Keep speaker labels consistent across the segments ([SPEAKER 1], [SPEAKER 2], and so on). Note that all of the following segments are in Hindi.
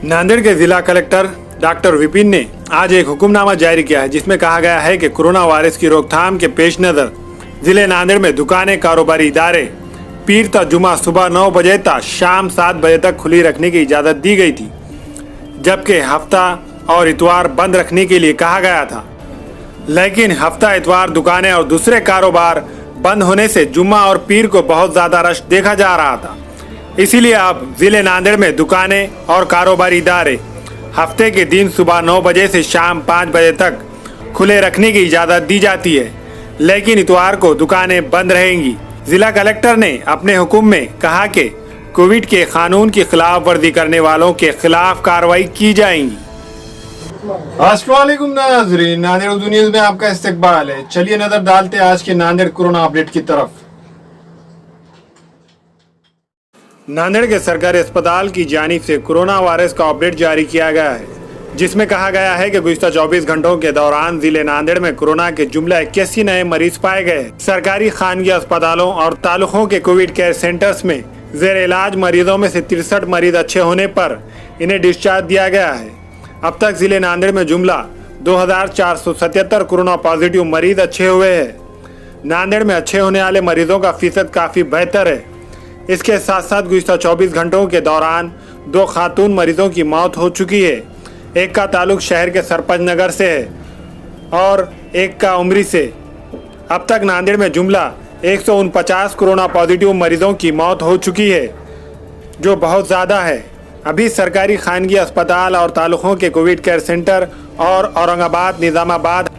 [SPEAKER 1] नांदेड़ के जिला कलेक्टर डॉक्टर विपिन ने आज एक हुक्मनामा जारी किया है, जिसमें कहा गया है कि कोरोना वायरस की रोकथाम के पेश नज़र जिले नांदेड़ में दुकानें, कारोबारी इदारे पीर ता जुमा सुबह 9 बजे तक शाम 7 बजे तक खुली रखने की इजाज़त दी गई थी, जबकि हफ्ता और इतवार बंद रखने के लिए कहा गया था। लेकिन हफ्ता, इतवार दुकानें और दूसरे कारोबार बंद होने से जुम्मा और पीर को बहुत ज़्यादा रश देखा जा रहा था। इसीलिए अब जिले नांदेड़ में दुकानें और कारोबारी इदारे हफ्ते के दिन सुबह 9 बजे से शाम 5 बजे तक खुले रखने की इजाज़त दी जाती है, लेकिन इतवार को दुकानें बंद रहेंगी। जिला कलेक्टर ने अपने हुक्म में कहा कि कोविड के कानून की खिलाफ वर्जी करने वालों के खिलाफ कार्रवाई की जाएगी। अस्सलामुअलैकुम नाज़रीन, नांदेड़ उर्दू न्यूज़ में आपका इस्तकबाल है। चलिए नजर डालते हैं आज के नांदेड़ कोरोना अपडेट की तरफ। नांदेड़ के सरकारी अस्पताल की जानिब से कोरोना वायरस का अपडेट जारी किया गया है, जिसमें कहा गया है कि गुज़िश्ता 24 घंटों के दौरान जिले नांदेड़ में कोरोना के जुमला 81 नए मरीज पाए गए। सरकारी खानगी अस्पतालों और तालुकों के कोविड केयर सेंटर्स में जेर इलाज मरीजों में से 63 मरीज अच्छे होने पर इन्हें डिस्चार्ज दिया गया है। अब तक जिले नांदेड़ में जुमला 2477 कोरोना पॉजिटिव मरीज अच्छे हुए हैं। नांदेड़ में अच्छे होने वाले मरीजों का फीसद काफ़ी बेहतर है। इसके साथ साथ गुज़िश्ता 24 घंटों के दौरान 2 खातून मरीजों की मौत हो चुकी है। एक का ताल्लुक शहर के सरपंच नगर से है और एक का उमरी से। अब तक नांदेड़ में जुमला 149 कोरोना पॉजिटिव मरीजों की मौत हो चुकी है, जो बहुत ज़्यादा है। अभी सरकारी खानगी अस्पताल और तालुकों के कोविड केयर सेंटर और औरंगाबाद, निज़ामाबाद,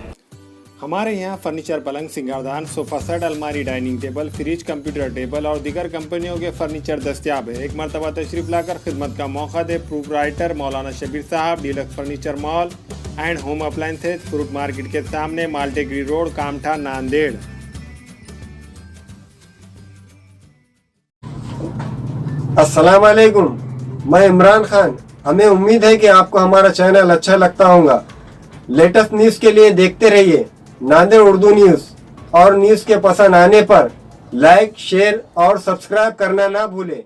[SPEAKER 1] हमारे यहाँ फर्नीचर, पलंग, सिंगारदान, सोफा सेट, अलमारी, dining table, fridge, computer table और दीगर कंपनियों के फर्नीचर दस्तियाब है। एक मरतबा तशरीफ लाकर खिदमत का मौका दे। प्रोपराइटर मौलाना शबीर साहब, deluxe furniture mall and home appliances, fruit market के सामने, माल्टेगिरी रोड, कामठा, नांदेड़।
[SPEAKER 2] अस्सलाम वालेकुम, मैं इमरान खान। हमें उम्मीद है कि आपको हमारा चैनल अच्छा लगता होगा। लेटेस्ट न्यूज़ के लिए देखते रहिए नांदेड़ उर्दू न्यूज़, और न्यूज़ के पसंद आने पर लाइक, शेयर और सब्सक्राइब करना ना भूलें।